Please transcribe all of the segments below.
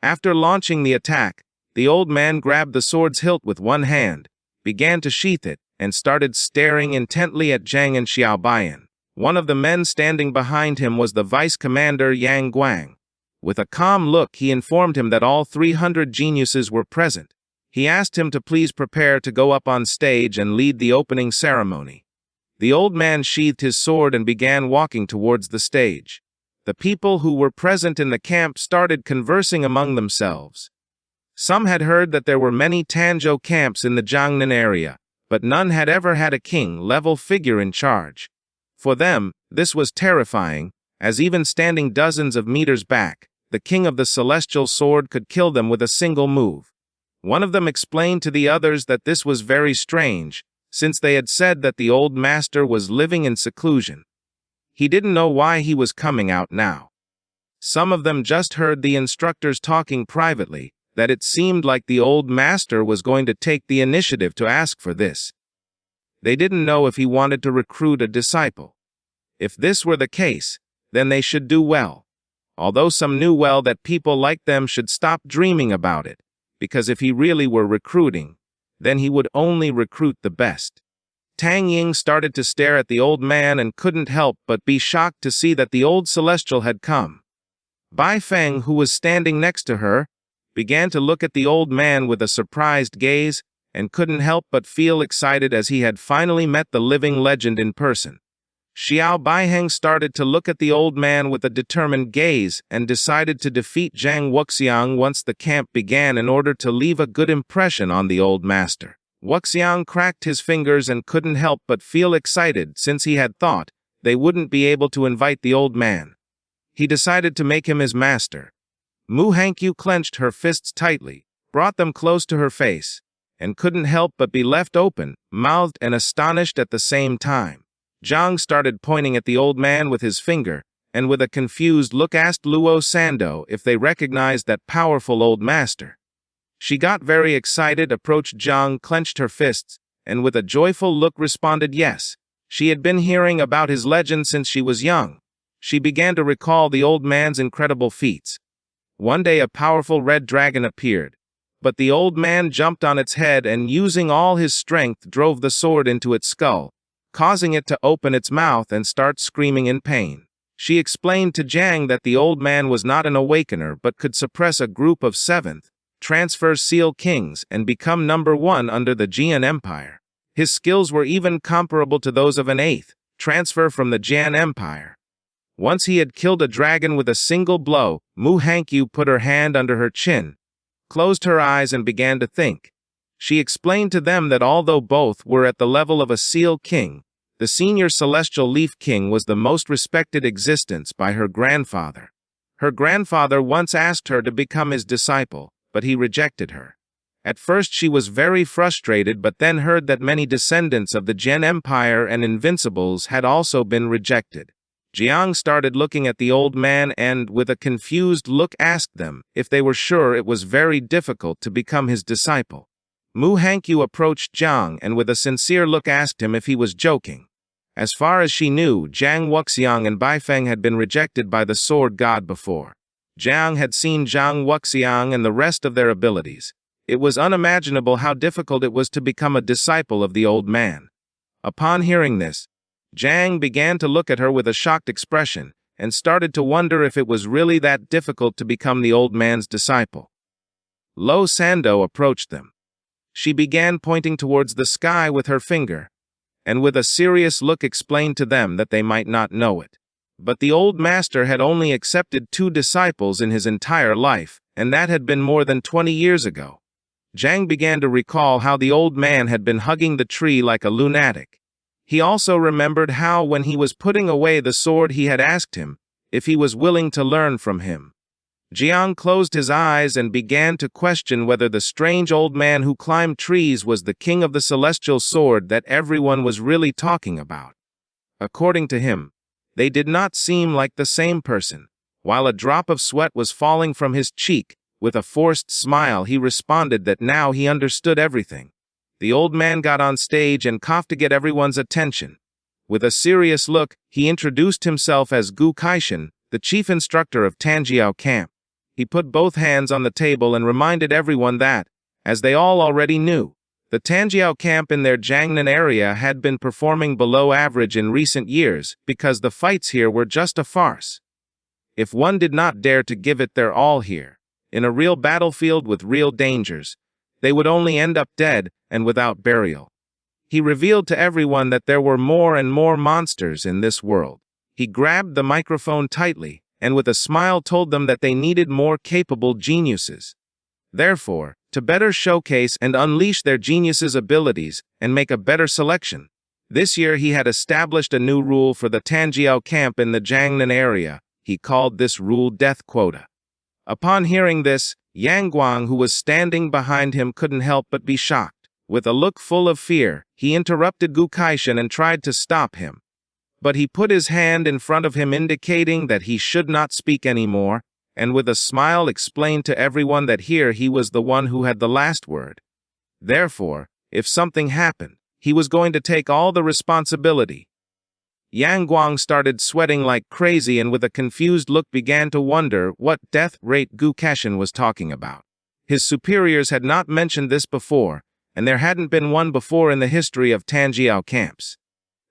After launching the attack, the old man grabbed the sword's hilt with one hand, began to sheath it, and started staring intently at Jiang and Xiaobayan. One of the men standing behind him was the vice commander Yang Guang. With a calm look, he informed him that all 300 geniuses were present. He asked him to please prepare to go up on stage and lead the opening ceremony. The old man sheathed his sword and began walking towards the stage. The people who were present in the camp started conversing among themselves. Some had heard that there were many Tanzhou camps in the Jiangnan area, but none had ever had a king-level figure in charge. For them, this was terrifying, as even standing dozens of meters back, the king of the celestial sword could kill them with a single move. One of them explained to the others that this was very strange, since they had said that the old master was living in seclusion. He didn't know why he was coming out now. Some of them just heard the instructors talking privately, that it seemed like the old master was going to take the initiative to ask for this. They didn't know if he wanted to recruit a disciple. If this were the case, then they should do well. Although some knew well that people like them should stop dreaming about it, because if he really were recruiting, then he would only recruit the best. Tang Ying started to stare at the old man and couldn't help but be shocked to see that the old celestial had come. Bai Feng, who was standing next to her, began to look at the old man with a surprised gaze and couldn't help but feel excited as he had finally met the living legend in person. Xiao Baiheng started to look at the old man with a determined gaze and decided to defeat Zhang Wuxiang once the camp began in order to leave a good impression on the old master. Wuxiang cracked his fingers and couldn't help but feel excited since he had thought they wouldn't be able to invite the old man. He decided to make him his master. Mu Hankyu clenched her fists tightly, brought them close to her face, and couldn't help but be left open, mouthed and astonished at the same time. Zhang started pointing at the old man with his finger, and with a confused look asked Luo Sando if they recognized that powerful old master. She got very excited, approached Zhang, clenched her fists, and with a joyful look responded yes. She had been hearing about his legend since she was young. She began to recall the old man's incredible feats. One day a powerful red dragon appeared, but the old man jumped on its head and using all his strength drove the sword into its skull, causing it to open its mouth and start screaming in pain. She explained to Jiang that the old man was not an awakener but could suppress a group of 7th, transfer seal kings and become number 1 under the Jian Empire. His skills were even comparable to those of an 8th, transfer from the Jian Empire. Once he had killed a dragon with a single blow, Mu Hankyu put her hand under her chin, closed her eyes and began to think. She explained to them that although both were at the level of a seal king, the senior celestial leaf king was the most respected existence by her grandfather. Her grandfather once asked her to become his disciple, but he rejected her. At first she was very frustrated but then heard that many descendants of the Jian Empire and Invincibles had also been rejected. Jiang started looking at the old man and, with a confused look, asked them if they were sure it was very difficult to become his disciple. Mu Hankyu approached Jiang and with a sincere look asked him if he was joking. As far as she knew, Zhang Wuxiang and Baifeng had been rejected by the sword god before. Jiang had seen Zhang Wuxiang and the rest of their abilities. It was unimaginable how difficult it was to become a disciple of the old man. Upon hearing this, Jiang began to look at her with a shocked expression, and started to wonder if it was really that difficult to become the old man's disciple. Lo Sando approached them. She began pointing towards the sky with her finger, and with a serious look explained to them that they might not know it. But the old master had only accepted 2 disciples in his entire life, and that had been more than 20 years ago. Jiang began to recall how the old man had been hugging the tree like a lunatic. He also remembered how when he was putting away the sword he had asked him if he was willing to learn from him. Jiang closed his eyes and began to question whether the strange old man who climbed trees was the king of the celestial sword that everyone was really talking about. According to him, they did not seem like the same person. While a drop of sweat was falling from his cheek, with a forced smile he responded that now he understood everything. The old man got on stage and coughed to get everyone's attention. With a serious look, he introduced himself as Gu Kaishan, the chief instructor of Tanjiao camp. He put both hands on the table and reminded everyone that, as they all already knew, the Tanjiao camp in their Jiangnan area had been performing below average in recent years because the fights here were just a farce. If one did not dare to give it their all here, in a real battlefield with real dangers, they would only end up dead and without burial. He revealed to everyone that there were more and more monsters in this world. He grabbed the microphone tightly and with a smile told them that they needed more capable geniuses. Therefore, to better showcase and unleash their geniuses' abilities and make a better selection, this year he had established a new rule for the Tanjiao camp in the Jiangnan area. He called this rule Death Quota. Upon hearing this, Yang Guang, who was standing behind him, couldn't help but be shocked. With a look full of fear, he interrupted Gu Kaishan and tried to stop him. But he put his hand in front of him indicating that he should not speak anymore, and with a smile explained to everyone that here he was the one who had the last word. Therefore, if something happened, he was going to take all the responsibility. Yang Guang started sweating like crazy and with a confused look began to wonder what death rate Gu Kaishan was talking about. His superiors had not mentioned this before, and there hadn't been one before in the history of Tanjiao camps.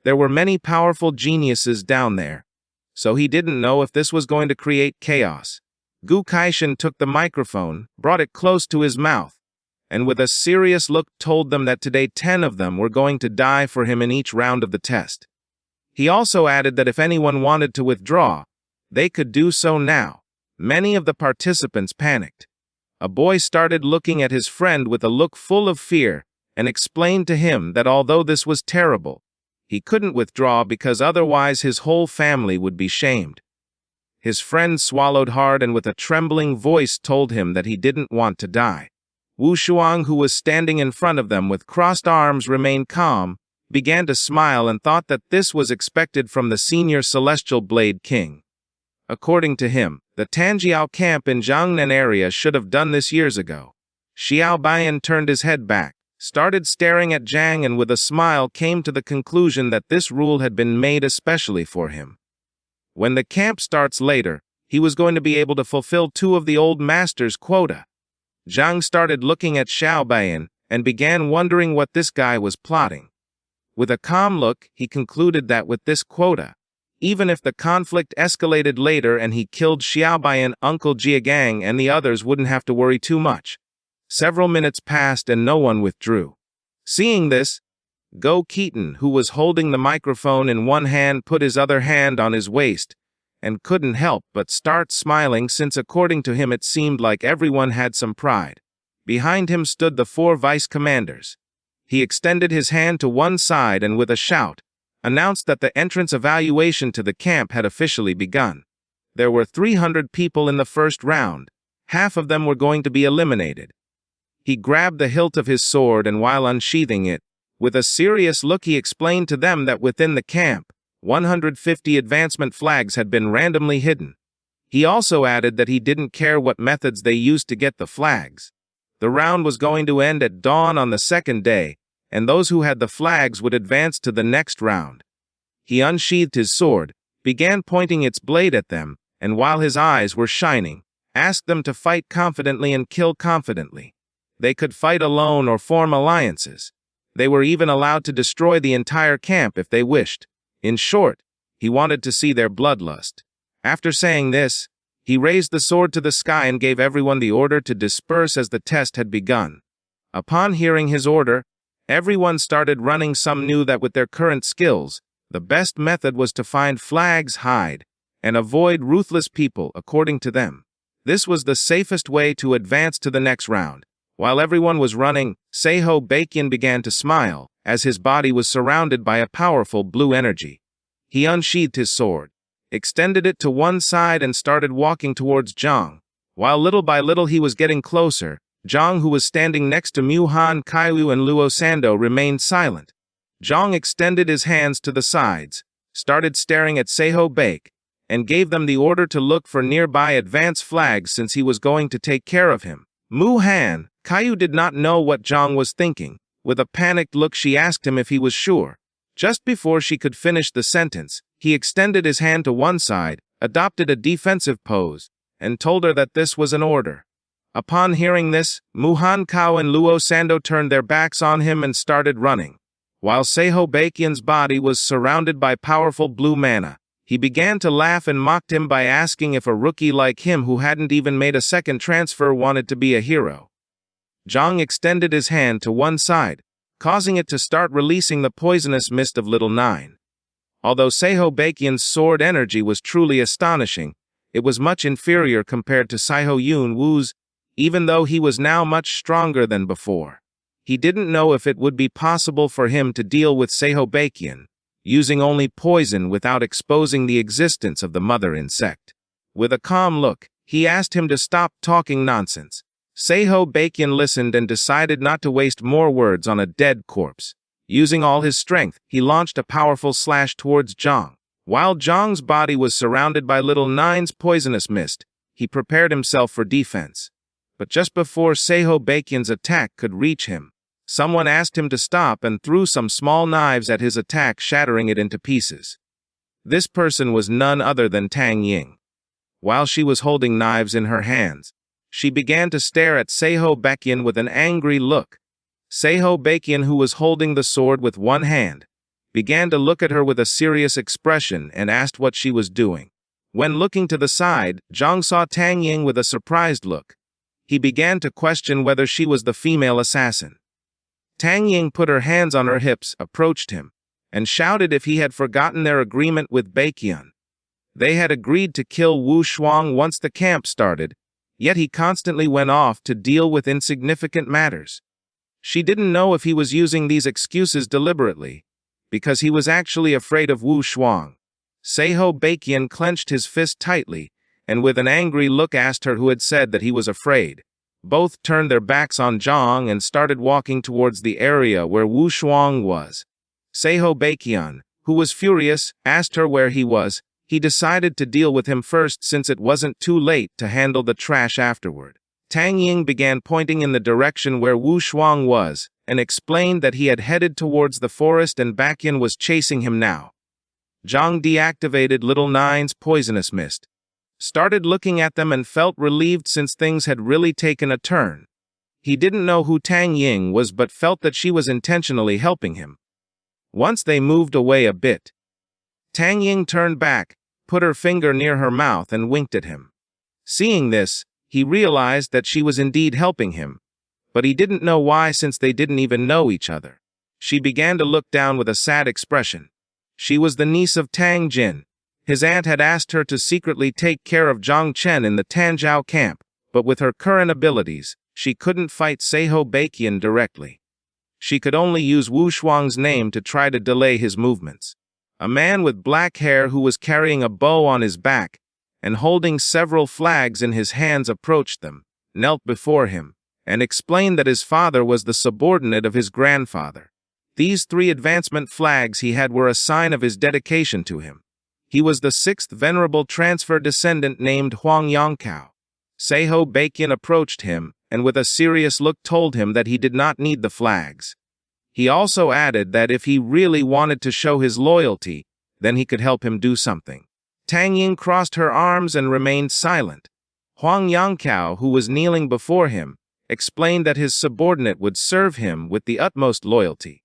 There were many powerful geniuses down there, so he didn't know if this was going to create chaos. Gu Kaishan took the microphone, brought it close to his mouth, and with a serious look told them that today 10 of them were going to die for him in each round of the test. He also added that if anyone wanted to withdraw, they could do so now. Many of the participants panicked. A boy started looking at his friend with a look full of fear and explained to him that although this was terrible, he couldn't withdraw because otherwise his whole family would be shamed. His friend swallowed hard and with a trembling voice told him that he didn't want to die. Wu Shuang, who was standing in front of them with crossed arms, remained calm, began to smile and thought that this was expected from the senior Celestial Blade King. According to him, the Tanjiao camp in Jiangnan area should have done this years ago. Xiao Baiyan turned his head back, started staring at Zhang and with a smile came to the conclusion that this rule had been made especially for him. When the camp starts later, he was going to be able to fulfill 2 of the old master's quota. Zhang started looking at Xiao Baiyan and began wondering what this guy was plotting. With a calm look, he concluded that with this quota, even if the conflict escalated later and he killed Xiaobayan, Uncle Jiagang and the others wouldn't have to worry too much. Several minutes passed and no one withdrew. Seeing this, Go Keaton, who was holding the microphone in one hand, put his other hand on his waist and couldn't help but start smiling since according to him it seemed like everyone had some pride. Behind him stood the 4 vice commanders. He extended his hand to one side and with a shout, announced that the entrance evaluation to the camp had officially begun. There were 300 people in the first round. Half of them were going to be eliminated. He grabbed the hilt of his sword and while unsheathing it, with a serious look he explained to them that within the camp, 150 advancement flags had been randomly hidden. He also added that he didn't care what methods they used to get the flags. The round was going to end at dawn on the second day, and those who had the flags would advance to the next round. He unsheathed his sword, began pointing its blade at them, and while his eyes were shining, asked them to fight confidently and kill confidently. They could fight alone or form alliances. They were even allowed to destroy the entire camp if they wished. In short, he wanted to see their bloodlust. After saying this, he raised the sword to the sky and gave everyone the order to disperse as the test had begun. Upon hearing his order, everyone started running. Some knew that with their current skills, the best method was to find flags, hide, and avoid ruthless people according to them. This was the safest way to advance to the next round. While everyone was running, Seiho Baekyan began to smile, as his body was surrounded by a powerful blue energy. He unsheathed his sword, extended it to one side and started walking towards Zhang. While little by little he was getting closer, Zhang, who was standing next to Mu Han Kaiwu and Luo Sando, remained silent. Zhang extended his hands to the sides, started staring at Seiho Baek, and gave them the order to look for nearby advance flags since he was going to take care of him. Mu Han Kaiwu did not know what Zhang was thinking. With a panicked look she asked him if he was sure. Just before she could finish the sentence, he extended his hand to one side, adopted a defensive pose, and told her that this was an order. Upon hearing this, Mu Hankao and Luo Sando turned their backs on him and started running. While Seiho Baekhyun's body was surrounded by powerful blue mana, he began to laugh and mocked him by asking if a rookie like him who hadn't even made a second transfer wanted to be a hero. Zhang extended his hand to one side, causing it to start releasing the poisonous mist of Little Nine. Although Seiho Baekhyun's sword energy was truly astonishing, it was much inferior compared to Saiho Yun Wu's, even though he was now much stronger than before. He didn't know if it would be possible for him to deal with Seiho Baekhyun, using only poison without exposing the existence of the mother insect. With a calm look, he asked him to stop talking nonsense. Seiho Baekhyun listened and decided not to waste more words on a dead corpse. Using all his strength, he launched a powerful slash towards Zhang. While Zhang's body was surrounded by Little Nine's poisonous mist, he prepared himself for defense. But just before Seiho Baekhyun's attack could reach him, someone asked him to stop and threw some small knives at his attack, shattering it into pieces. This person was none other than Tang Ying. While she was holding knives in her hands, she began to stare at Seiho Baekhyun with an angry look. Seiho Baekhyun, who was holding the sword with one hand, began to look at her with a serious expression and asked what she was doing. When looking to the side, Zhang saw Tang Ying with a surprised look. He began to question whether she was the female assassin. Tang Ying put her hands on her hips, approached him, and shouted if he had forgotten their agreement with Baekhyun. They had agreed to kill Wu Shuang once the camp started, yet he constantly went off to deal with insignificant matters. She didn't know if he was using these excuses deliberately, because he was actually afraid of Wu Shuang. Seiho Baekhyun clenched his fist tightly, and with an angry look asked her who had said that he was afraid. Both turned their backs on Zhang and started walking towards the area where Wu Shuang was. Seiho Baekhyun, who was furious, asked her where he was. He decided to deal with him first since it wasn't too late to handle the trash afterward. Tang Ying began pointing in the direction where Wu Shuang was, and explained that he had headed towards the forest and Baekhyun was chasing him now. Zhang deactivated Little Nine's poisonous mist, started looking at them and felt relieved since things had really taken a turn. He didn't know who Tang Ying was but felt that she was intentionally helping him. Once they moved away a bit, Tang Ying turned back, put her finger near her mouth and winked at him. Seeing this, he realized that she was indeed helping him, but he didn't know why since they didn't even know each other. She began to look down with a sad expression. She was the niece of Tang Jin. His aunt had asked her to secretly take care of Zhang Chen in the Tanzhou camp, but with her current abilities, she couldn't fight Seiho Baekhyun directly. She could only use Wu Shuang's name to try to delay his movements. A man with black hair who was carrying a bow on his back and holding several flags in his hands approached them, knelt before him, and explained that his father was the subordinate of his grandfather. These 3 advancement flags he had were a sign of his dedication to him. He was the 6th venerable transfer descendant named Huang Yongkao. Seiho Baekhyun approached him, and with a serious look told him that he did not need the flags. He also added that if he really wanted to show his loyalty, then he could help him do something. Tang Ying crossed her arms and remained silent. Huang Yongkao, who was kneeling before him, explained that his subordinate would serve him with the utmost loyalty.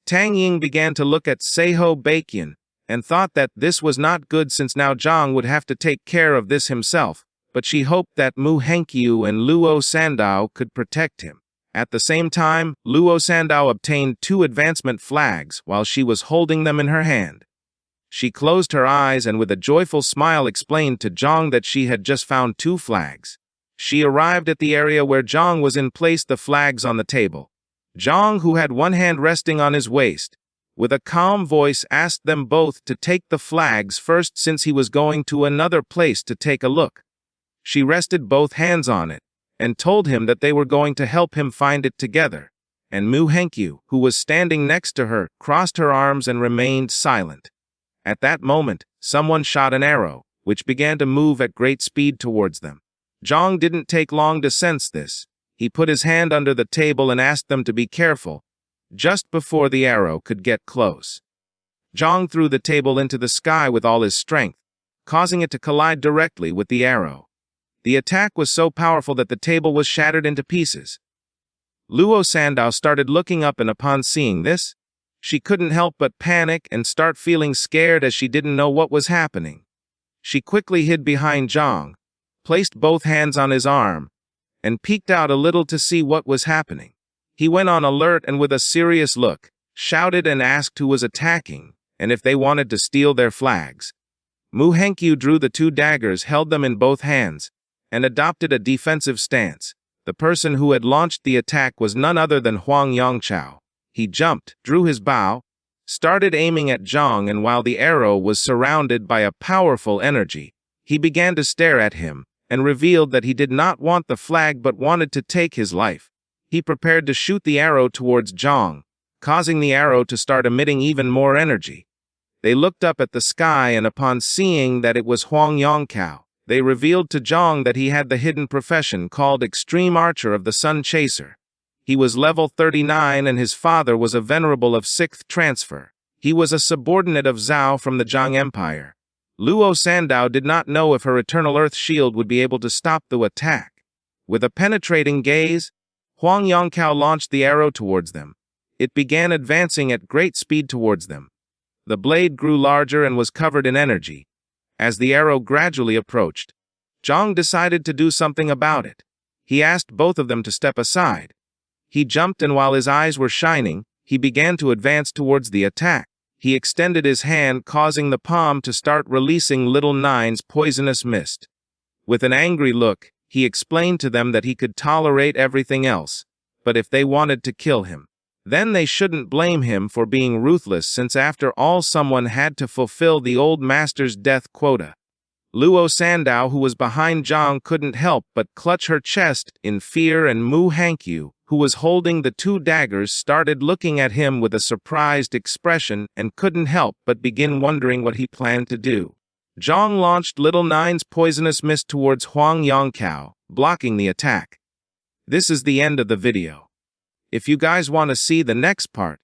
Tang Ying began to look at Seiho Baekhyun, and thought that this was not good since now Zhang would have to take care of this himself, but she hoped that Mu Hankyu and Luo Sandao could protect him. At the same time, Luo Sandao obtained 2 advancement flags while she was holding them in her hand. She closed her eyes and with a joyful smile explained to Zhang that she had just found 2 flags. She arrived at the area where Zhang was and placed the flags on the table. Zhang, who had one hand resting on his waist, with a calm voice asked them both to take the flags first since he was going to another place to take a look. She rested both hands on it, and told him that they were going to help him find it together, and Mu Hankyu, who was standing next to her, crossed her arms and remained silent. At that moment, someone shot an arrow, which began to move at great speed towards them. Zhang didn't take long to sense this. He put his hand under the table and asked them to be careful, just before the arrow could get close. Zhang threw the table into the sky with all his strength, causing it to collide directly with the arrow. The attack was so powerful that the table was shattered into pieces. Luo Sandow started looking up, and upon seeing this, she couldn't help but panic and start feeling scared as she didn't know what was happening. She quickly hid behind Zhang, placed both hands on his arm, and peeked out a little to see what was happening. He went on alert and with a serious look, shouted and asked who was attacking, and if they wanted to steal their flags. Mu Henkyu drew the 2 daggers, held them in both hands, and adopted a defensive stance. The person who had launched the attack was none other than Huang Yongchao. He jumped, drew his bow, started aiming at Zhang, and while the arrow was surrounded by a powerful energy, he began to stare at him, and revealed that he did not want the flag but wanted to take his life. He prepared to shoot the arrow towards Zhang, causing the arrow to start emitting even more energy. They looked up at the sky, and upon seeing that it was Huang Yongchao, they revealed to Zhang that he had the hidden profession called Extreme Archer of the Sun Chaser. He was level 39 and his father was a venerable of 6th transfer. He was a subordinate of Zhao from the Zhang Empire. Luo Sandow did not know if her Eternal Earth Shield would be able to stop the attack. With a penetrating gaze, Huang Yongchao launched the arrow towards them. It began advancing at great speed towards them. The blade grew larger and was covered in energy. As the arrow gradually approached, Zhang decided to do something about it. He asked both of them to step aside. He jumped, and while his eyes were shining, he began to advance towards the attack. He extended his hand, causing the palm to start releasing little Nine's poisonous mist. With an angry look, he explained to them that he could tolerate everything else, but if they wanted to kill him, then they shouldn't blame him for being ruthless, since after all someone had to fulfill the old master's death quota. Luo Sandow, who was behind Zhang, couldn't help but clutch her chest in fear, and Mu Henkyu, who was holding the 2 daggers, started looking at him with a surprised expression and couldn't help but begin wondering what he planned to do. Zhang launched little Nine's poisonous mist towards Huang Yongchao, blocking the attack. This is the end of the video. If you guys want to see the next part,